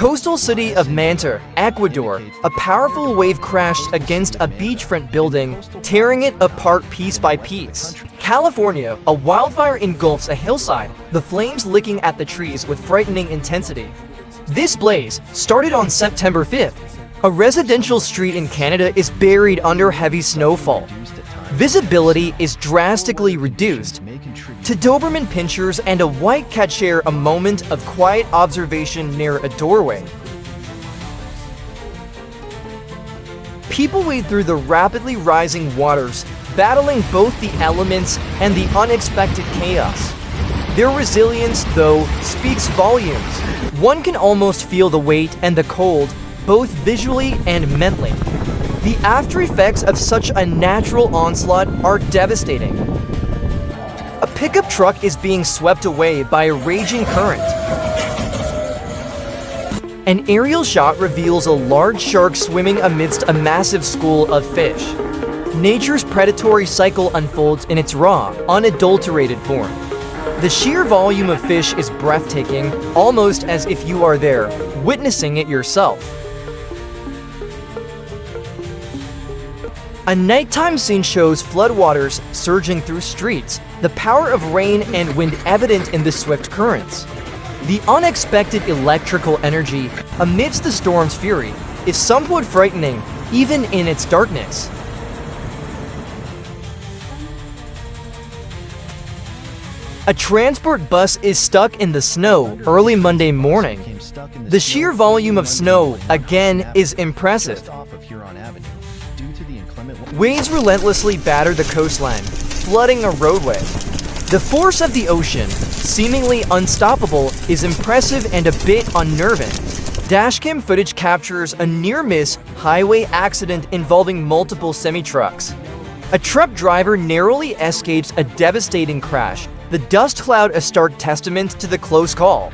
Coastal city of Manta, Ecuador, a powerful wave crashed against a beachfront building, tearing it apart piece by piece. California, a wildfire engulfs a hillside, the flames licking at the trees with frightening intensity. This blaze started on September 5th. A residential street in Canada is buried under heavy snowfall. Visibility is drastically reduced. Two Doberman pinschers and a white cat share a moment of quiet observation near a doorway. People wade through the rapidly rising waters, battling both the elements and the unexpected chaos. Their resilience, though, speaks volumes. One can almost feel the weight and the cold, both visually and mentally. The after effects of such a natural onslaught are devastating. A pickup truck is being swept away by a raging current. An aerial shot reveals a large shark swimming amidst a massive school of fish. Nature's predatory cycle unfolds in its raw, unadulterated form. The sheer volume of fish is breathtaking, almost as if you are there, witnessing it yourself. A nighttime scene shows floodwaters surging through streets, the power of rain and wind evident in the swift currents. The unexpected electrical energy amidst the storm's fury is somewhat frightening, even in its darkness. A transport bus is stuck in the snow early Monday morning. The sheer volume of snow, again, is impressive. Waves relentlessly batter the coastline, flooding a roadway. The force of the ocean, seemingly unstoppable, is impressive and a bit unnerving. Dashcam footage captures a near-miss highway accident involving multiple semi-trucks. A truck driver narrowly escapes a devastating crash, the dust cloud a stark testament to the close call.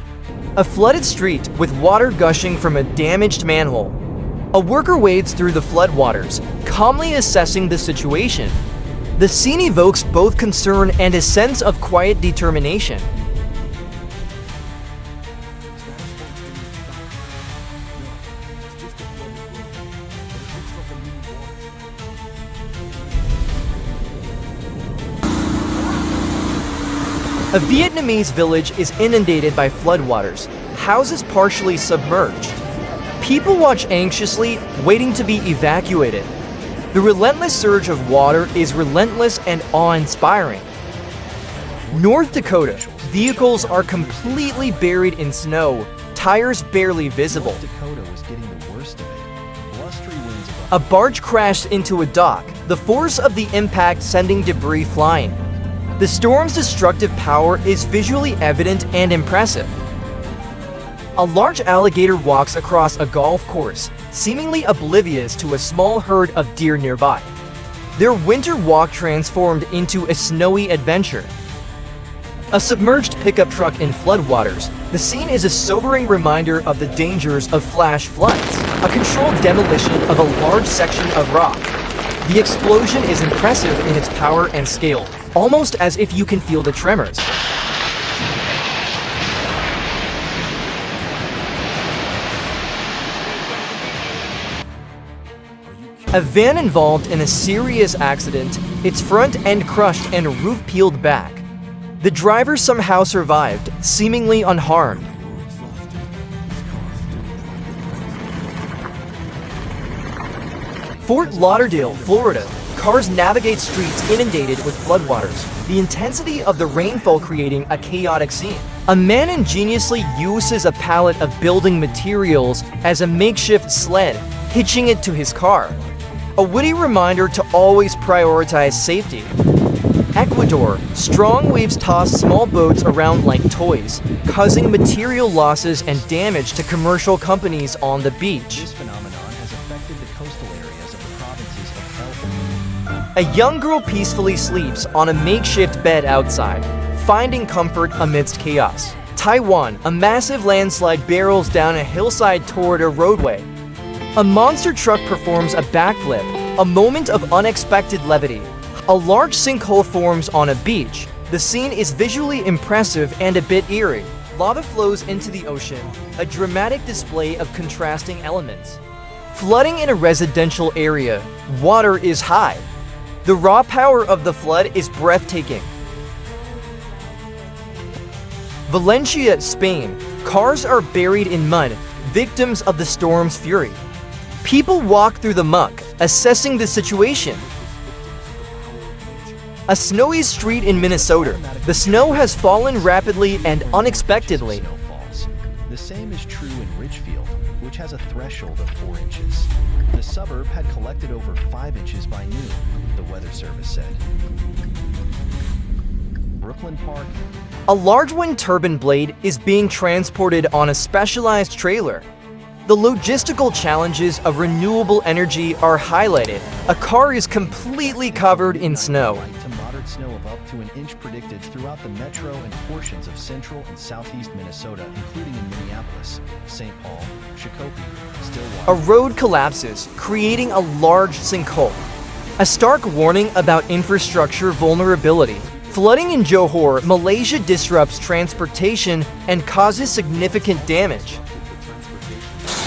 A flooded street with water gushing from a damaged manhole. A worker wades through the floodwaters, calmly assessing the situation. The scene evokes both concern and a sense of quiet determination. A Vietnamese village is inundated by floodwaters, houses partially submerged. People watch anxiously, waiting to be evacuated. The relentless surge of water is relentless and awe-inspiring. North Dakota, vehicles are completely buried in snow, tires barely visible. A barge crashed into a dock, the force of the impact sending debris flying. The storm's destructive power is visually evident and impressive. A large alligator walks across a golf course, seemingly oblivious to a small herd of deer nearby. Their winter walk transformed into a snowy adventure. A submerged pickup truck in floodwaters, the scene is a sobering reminder of the dangers of flash floods, a controlled demolition of a large section of rock. The explosion is impressive in its power and scale, almost as if you can feel the tremors. A van involved in a serious accident, its front end crushed and roof peeled back. The driver somehow survived, seemingly unharmed. Fort Lauderdale, Florida. Cars navigate streets inundated with floodwaters, the intensity of the rainfall creating a chaotic scene. A man ingeniously uses a pallet of building materials as a makeshift sled, hitching it to his car. A witty reminder to always prioritize safety. Ecuador, strong waves toss small boats around like toys, causing material losses and damage to commercial companies on the beach. This phenomenon has affected the coastal areas of the provinces of California. A young girl peacefully sleeps on a makeshift bed outside, finding comfort amidst chaos. Taiwan, a massive landslide barrels down a hillside toward a roadway. A monster truck performs a backflip, a moment of unexpected levity. A large sinkhole forms on a beach. The scene is visually impressive and a bit eerie. Lava flows into the ocean, a dramatic display of contrasting elements. Flooding in a residential area, water is high. The raw power of the flood is breathtaking. Valencia, Spain. Cars are buried in mud, victims of the storm's fury. People walk through the muck, assessing the situation. A snowy street in Minnesota. The snow has fallen rapidly and unexpectedly. The same is true in Ridgefield, which has a threshold of 4 inches. The suburb had collected over 5 inches by noon, the Weather Service said. Brooklyn Park. A large wind turbine blade is being transported on a specialized trailer. The logistical challenges of renewable energy are highlighted. A car is completely covered in snow. Light to moderate snow of up to an inch predicted throughout the metro and portions of central and southeast Minnesota, including in Minneapolis, St. Paul, Shakopee, Stillwater. A road collapses, creating a large sinkhole. A stark warning about infrastructure vulnerability. Flooding in Johor, Malaysia disrupts transportation and causes significant damage.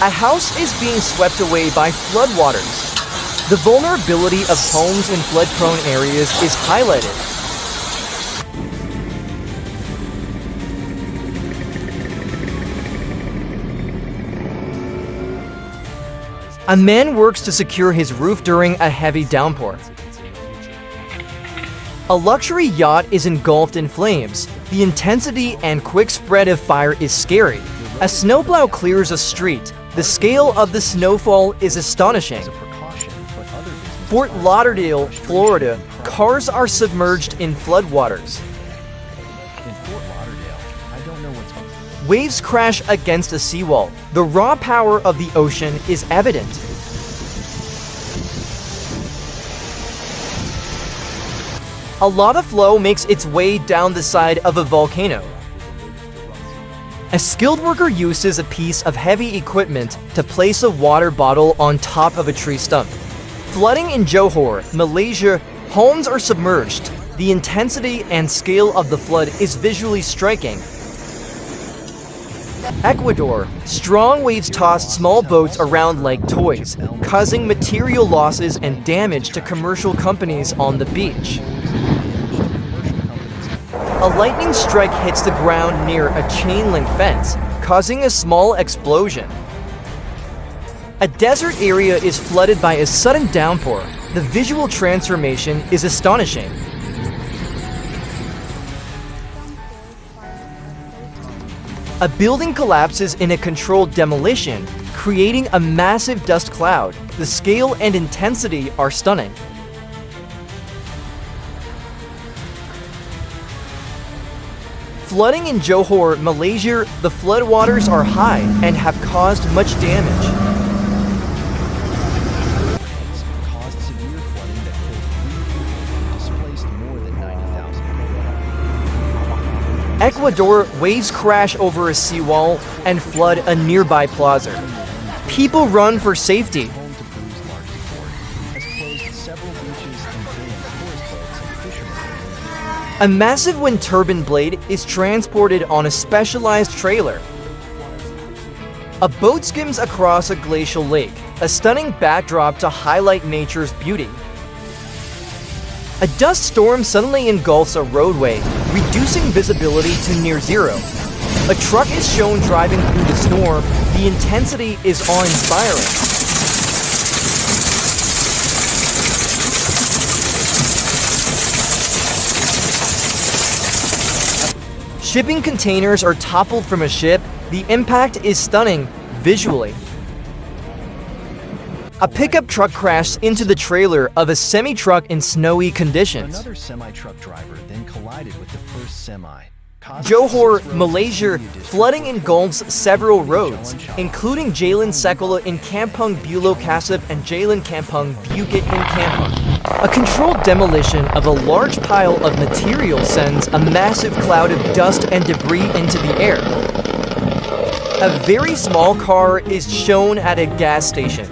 A house is being swept away by floodwaters. The vulnerability of homes in flood-prone areas is highlighted. A man works to secure his roof during a heavy downpour. A luxury yacht is engulfed in flames. The intensity and quick spread of fire is scary. A snowplow clears a street. The scale of the snowfall is astonishing. Fort Lauderdale, Florida. Cars are submerged in floodwaters. In Fort Lauderdale, I don't know what's going on. Waves crash against a seawall. The raw power of the ocean is evident. A lava flow makes its way down the side of a volcano. A skilled worker uses a piece of heavy equipment to place a water bottle on top of a tree stump. Flooding in Johor, Malaysia. Homes are submerged. The intensity and scale of the flood is visually striking. Ecuador. Strong waves toss small boats around like toys, causing material losses and damage to commercial companies on the beach. A lightning strike hits the ground near a chain-link fence, causing a small explosion. A desert area is flooded by a sudden downpour. The visual transformation is astonishing. A building collapses in a controlled demolition, creating a massive dust cloud. The scale and intensity are stunning. Flooding in Johor, Malaysia. The floodwaters are high and have caused much damage. Caused severe flooding that killed 3 people and displaced more than 90,000 people. Ecuador. Waves crash over a seawall and flood a nearby plaza. People run for safety. Home to Bruce Large Resort has closed several beaches and banned tourist boats and fishermen. A massive wind turbine blade is transported on a specialized trailer. A boat skims across a glacial lake, a stunning backdrop to highlight nature's beauty. A dust storm suddenly engulfs a roadway, reducing visibility to near zero. A truck is shown driving through the storm. The intensity is awe-inspiring. Shipping containers are toppled from a ship. The impact is stunning visually. A pickup truck crashed into the trailer of a semi-truck in snowy conditions. Another semi-truck driver then collided with the first semi. Johor, Malaysia. Flooding engulfs several roads, including Jalan Sekolah in Kampung Buloh Kasab and Jalan Kampung Bukit in Kampung. A controlled demolition of a large pile of material sends a massive cloud of dust and debris into the air. A very small car is shown at a gas station.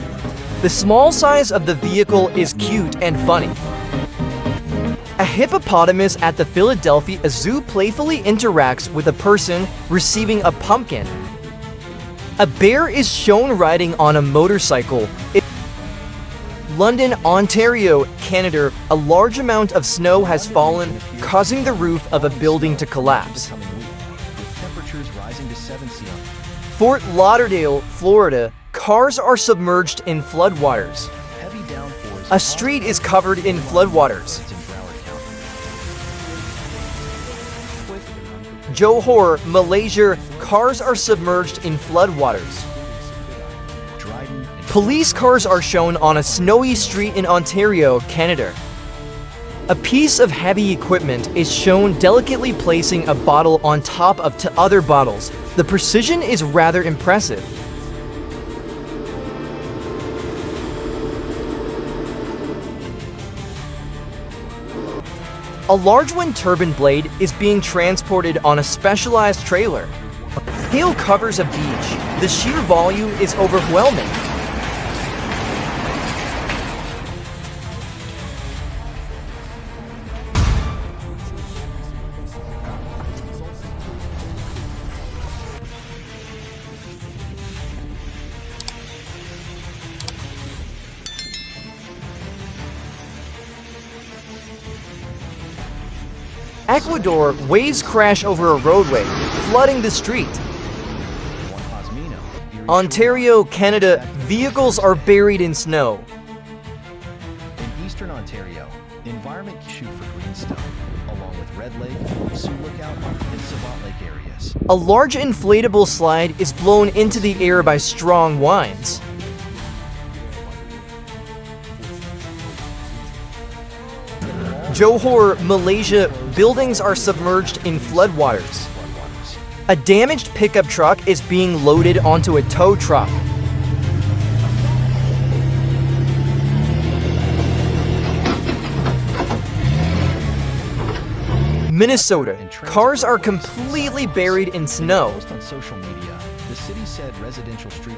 The small size of the vehicle is cute and funny. A hippopotamus at the Philadelphia Zoo playfully interacts with a person receiving a pumpkin. A bear is shown riding on a motorcycle. London, Ontario, Canada, a large amount of snow has fallen, causing the roof of a building to collapse. Temperatures rising to 70. Fort Lauderdale, Florida, cars are submerged in floodwaters. Heavy downpours. A street is covered in floodwaters. In Broward County. Johor, Malaysia, cars are submerged in floodwaters. Dryden and Police cars are shown on a snowy street in Ontario, Canada. A piece of heavy equipment is shown delicately placing a bottle on top of two other bottles. The precision is rather impressive. A large wind turbine blade is being transported on a specialized trailer. Hail covers a beach. The sheer volume is overwhelming. Ecuador, waves crash over a roadway, flooding the street. Ontario, Canada, vehicles are buried in snow. In eastern Ontario, environment shoot for Greenstone, along with Red Lake, Sioux Lookout, and Savant Lake areas. A large inflatable slide is blown into the air by strong winds. Johor, Malaysia, buildings are submerged in floodwaters. A damaged pickup truck is being loaded onto a tow truck. Minnesota, cars are completely buried in snow. Post on social media, the city said residential street.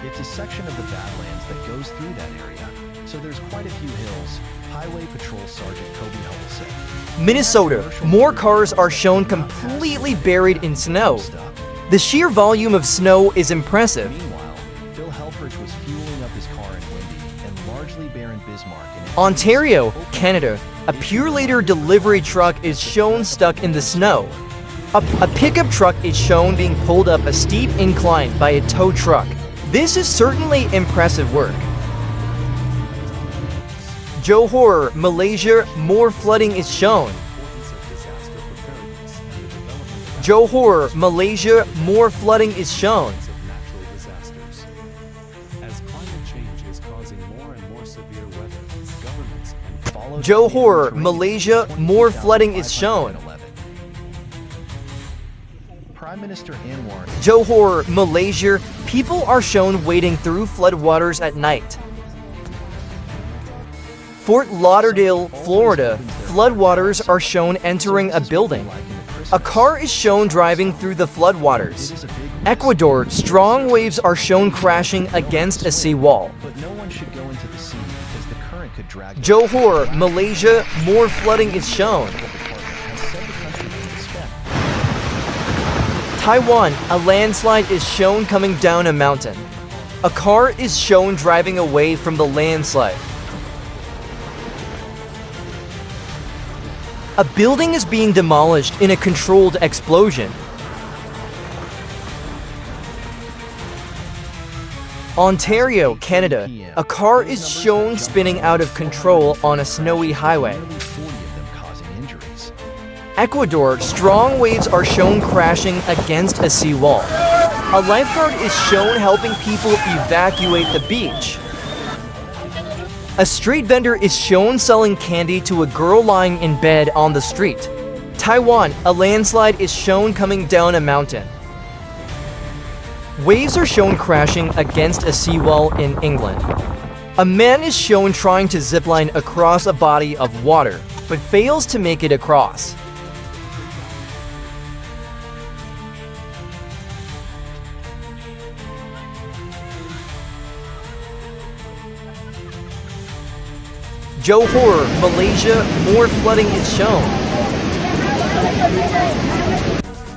It's a section of the Badlands that goes through that area, so there's quite a few hills. Highway Patrol Sergeant Kobe Hull said. Minnesota, more cars are shown completely buried in snow. The sheer volume of snow is impressive. Meanwhile, Phil Helfrich was fueling up his car in Windy and largely barren Bismarck. Ontario, Canada, a Pure Later delivery truck is shown stuck in the snow. A pickup truck is shown being pulled up a steep incline by a tow truck. This is certainly impressive work. Johor, Malaysia, more flooding is shown. Johor, Malaysia, more flooding is shown. Natural disasters. As climate change is causing more and more severe weather, governments and Johor, Malaysia, more flooding is shown. Prime Minister Anwar. Johor, Malaysia, people are shown wading through floodwaters at night. Fort Lauderdale, Florida, floodwaters are shown entering a building. A car is shown driving through the floodwaters. Ecuador, strong waves are shown crashing against a seawall. But no one should go into the sea because the current could drag. Johor, Malaysia, more flooding is shown. Taiwan, a landslide is shown coming down a mountain. A car is shown driving away from the landslide. A building is being demolished in a controlled explosion. Ontario, Canada, a car is shown spinning out of control on a snowy highway. 40 of them causing injuries. Ecuador, strong waves are shown crashing against a seawall. A lifeguard is shown helping people evacuate the beach. A street vendor is shown selling candy to a girl lying in bed on the street. Taiwan, a landslide is shown coming down a mountain. Waves are shown crashing against a seawall in England. A man is shown trying to zipline across a body of water, but fails to make it across. Johor, Malaysia, more flooding is shown.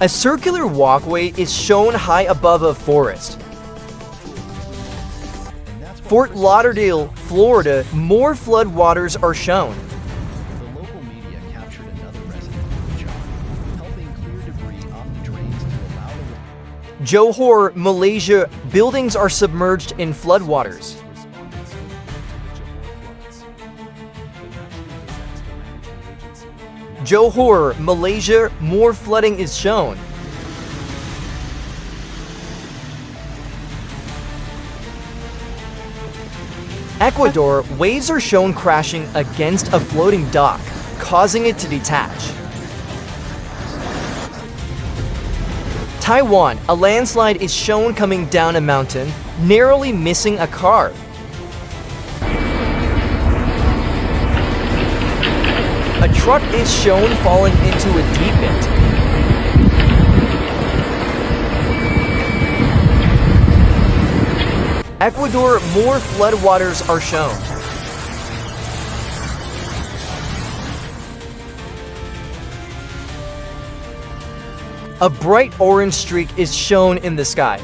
A circular walkway is shown high above a forest. Fort Lauderdale, Florida, more floodwaters are shown. The local media captured another resident of the job, helping clear debris off the drains to allow the Johor, Malaysia, buildings are submerged in floodwaters. Respondents to the Johor floods. The National Disaster Management Agency Johor, Malaysia, more flooding is shown. Ecuador, waves are shown crashing against a floating dock, causing it to detach. Taiwan, a landslide is shown coming down a mountain, narrowly missing a car. A truck is shown falling into a deep pit. Ecuador, more floodwaters are shown. A bright orange streak is shown in the sky.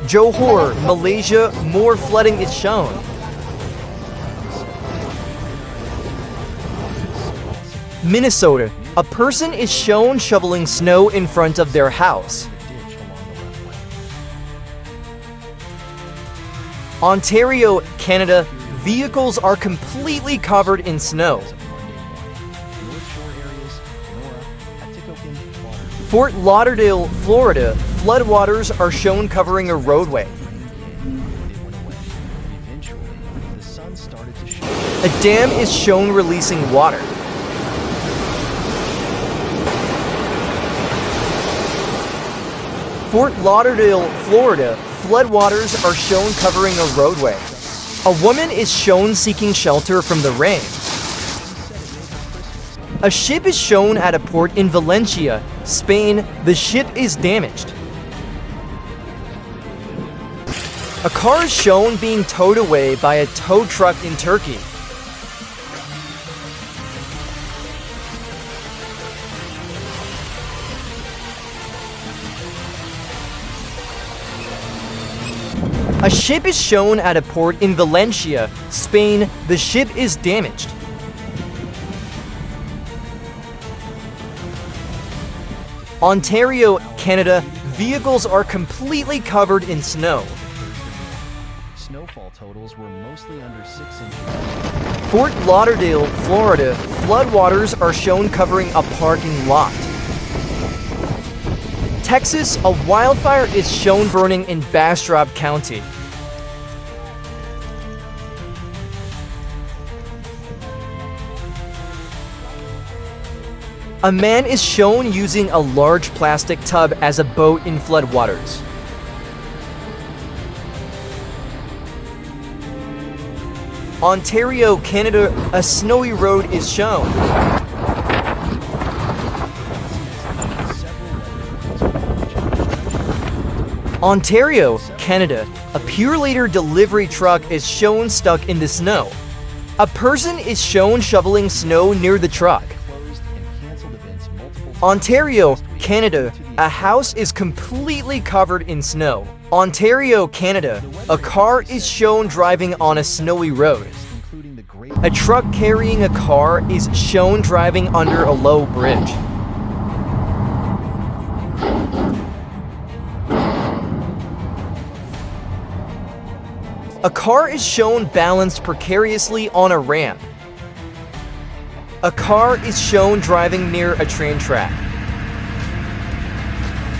Johor, Malaysia, more flooding is shown. Minnesota, a person is shown shoveling snow in front of their house. ditch along the left lane. Ontario, Canada, vehicles are completely covered in snow. As of Monday morning, North Shore areas, Nora, Atikokan, Water, Fort Lauderdale, Florida, floodwaters are shown covering a roadway. they went away. Eventually, the sun started to shine. A dam is shown releasing water. Fort Lauderdale, Florida, floodwaters are shown covering a roadway. A woman is shown seeking shelter from the rain. A ship is shown at a port in Valencia, Spain. The ship is damaged. A car is shown being towed away by a tow truck in Turkey. A ship is shown at a port in Valencia, Spain. The ship is damaged. Ontario, Canada, vehicles are completely covered in snow. Snowfall totals were mostly under 6 inches. Fort Lauderdale, Florida, floodwaters are shown covering a parking lot. Texas, a wildfire is shown burning in Bastrop County. A man is shown using a large plastic tub as a boat in floodwaters. Ontario, Canada, a snowy road is shown. Ontario, Canada, a Pure Later delivery truck is shown stuck in the snow. A person is shown shoveling snow near the truck. Closed and canceled events multiple times. Ontario, Canada, a house is completely covered in snow. Ontario, Canada, a car is shown driving on a snowy road. Including the Great A truck carrying a car is shown driving under a low bridge. A car is shown balanced precariously on a ramp. A car is shown driving near a train track.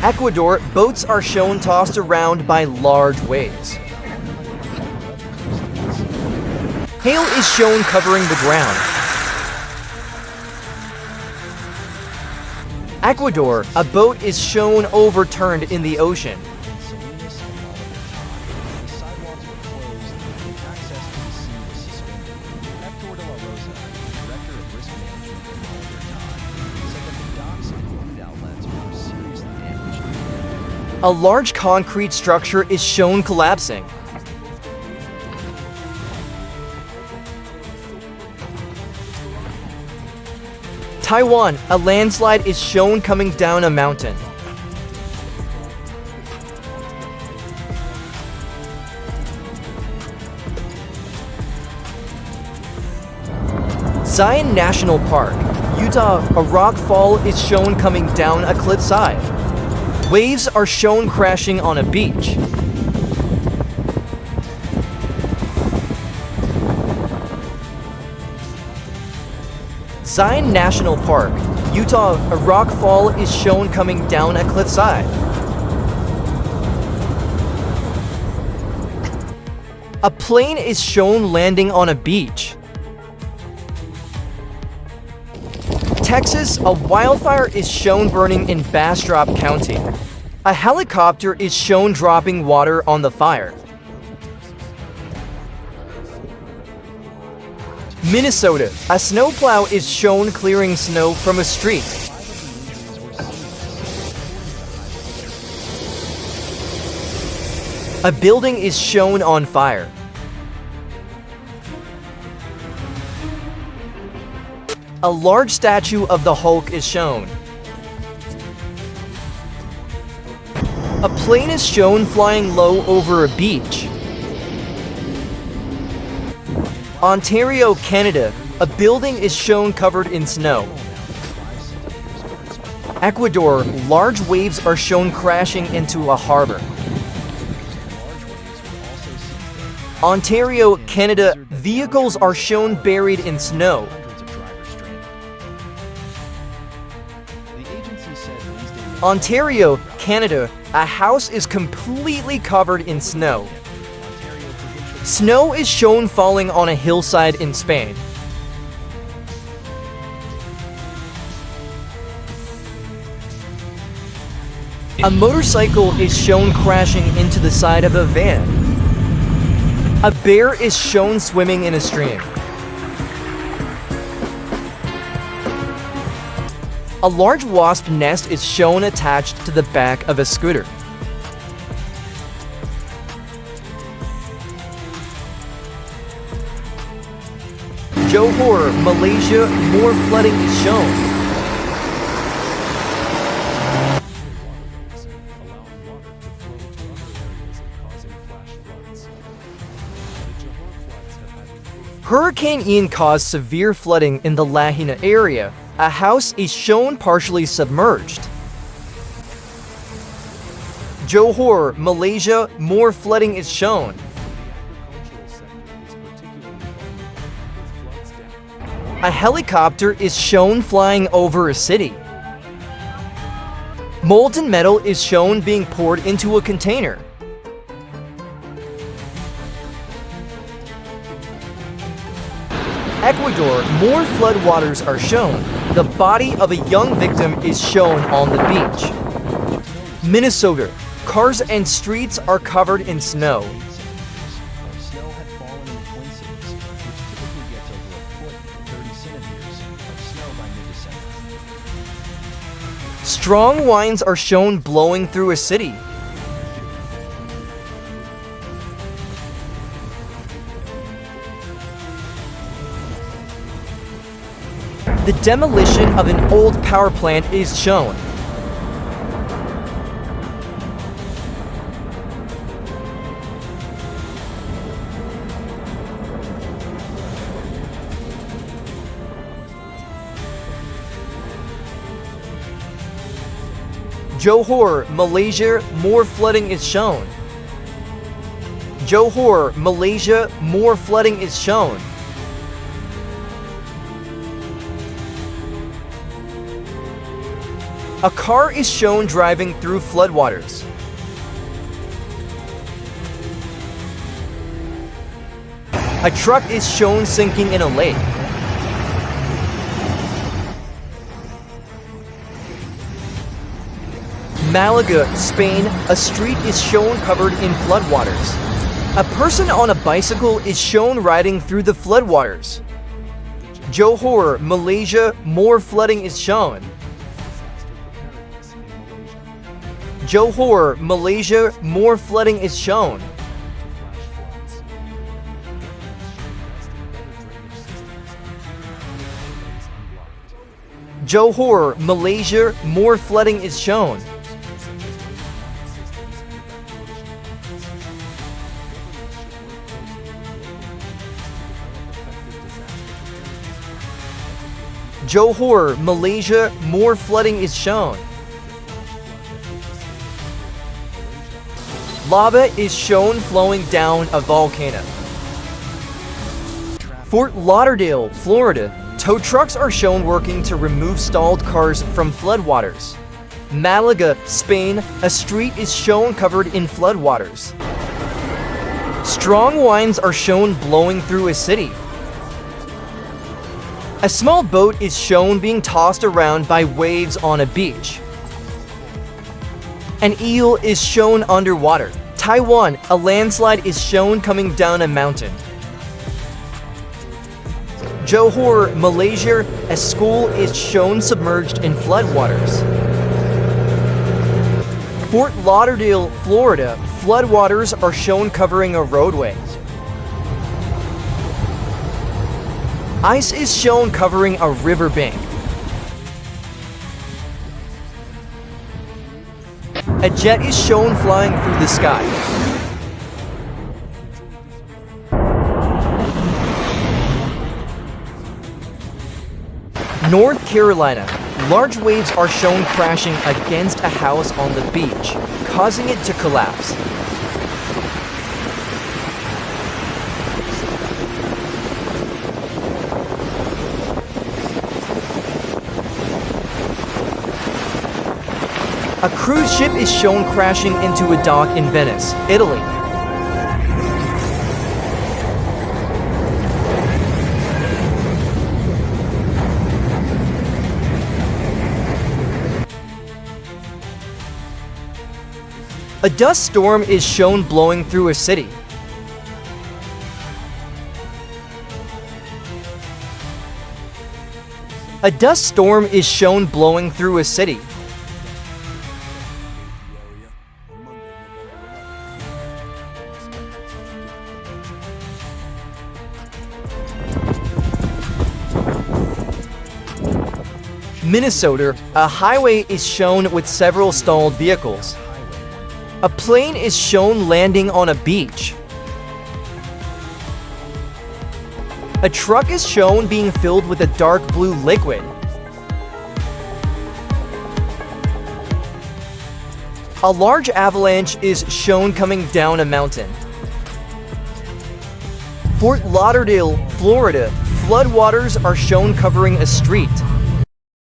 Ecuador, boats are shown tossed around by large waves. Hail is shown covering the ground. Ecuador, a boat is shown overturned in the ocean. Salinas and Oliver. The sidewalks were closed and access to the sea was suspended. Hector de la Rosa, director of risk management at Oliver, said that the docks and food outlets were seriously damaged. A large concrete structure is shown collapsing. Taiwan, a landslide is shown coming down a mountain. Zion National Park, Utah, a rock fall is shown coming down a cliffside. Waves are shown crashing on a beach. Zion National Park, Utah, a rock fall is shown coming down a cliffside. A plane is shown landing on a beach. Texas, a wildfire is shown burning in Bastrop County. A helicopter is shown dropping water on the fire. Minnesota, a snowplow is shown clearing snow from a street. A building is shown on fire. A large statue of the Hulk is shown. A plane is shown flying low over a beach. Ontario, Canada, a building is shown covered in snow. Ecuador, large waves are shown crashing into a harbor. Ontario, Canada, vehicles are shown buried in snow. Ontario, Canada, a house is completely covered in snow. Snow is shown falling on a hillside in Spain. A motorcycle is shown crashing into the side of a van. A bear is shown swimming in a stream. A large wasp nest is shown attached to the back of a scooter. Johor, Malaysia, more flooding is shown. Allowing water to flow to other areas and causing flash floods. The Johor floods have had improved. Hurricane Ian caused severe flooding in the Lahaina area. A house is shown partially submerged. Johor, Malaysia, more flooding is shown. Agricultural sector is particularly vulnerable, with floods down. A helicopter is shown flying over a city. Molten metal is shown being poured into a container. Ecuador, more floodwaters are shown. The body of a young victim is shown on the beach. Minnesota, cars and streets are covered in snow. Snow had fallen in the Twin Cities, which typically gets over a foot, 30 centimeters, of snow by mid-December. Strong winds are shown blowing through a city. The demolition of an old power plant is shown. Johor, Malaysia, more flooding is shown. Johor, Malaysia, more flooding is shown. A car is shown driving through floodwaters. A truck is shown sinking in a lake. Malaga, Spain, a street is shown covered in floodwaters. A person on a bicycle is shown riding through the floodwaters. Johor, Malaysia, more flooding is shown. Johor, Malaysia, more flooding is shown. Johor, Malaysia, more flooding is shown. Johor, Malaysia, more flooding is shown. Lava is shown flowing down a volcano. Fort Lauderdale, Florida, tow trucks are shown working to remove stalled cars from floodwaters. Malaga, Spain, a street is shown covered in floodwaters. Strong winds are shown blowing through a city. A small boat is shown being tossed around by waves on a beach. An eel is shown underwater. Taiwan, a landslide is shown coming down a mountain. Johor, Malaysia, a school is shown submerged in floodwaters. Fort Lauderdale, Florida, floodwaters are shown covering a roadway. Ice is shown covering a riverbank. A jet is shown flying through the sky. North Carolina, large waves are shown crashing against a house on the beach, causing it to collapse. A cruise ship is shown crashing into a dock in Venice, Italy. A dust storm is shown blowing through a city. A dust storm is shown blowing through a city. Minnesota, a highway is shown with several stalled vehicles. A plane is shown landing on a beach. A truck is shown being filled with a dark blue liquid. A large avalanche is shown coming down a mountain. Fort Lauderdale, Florida, floodwaters are shown covering a street.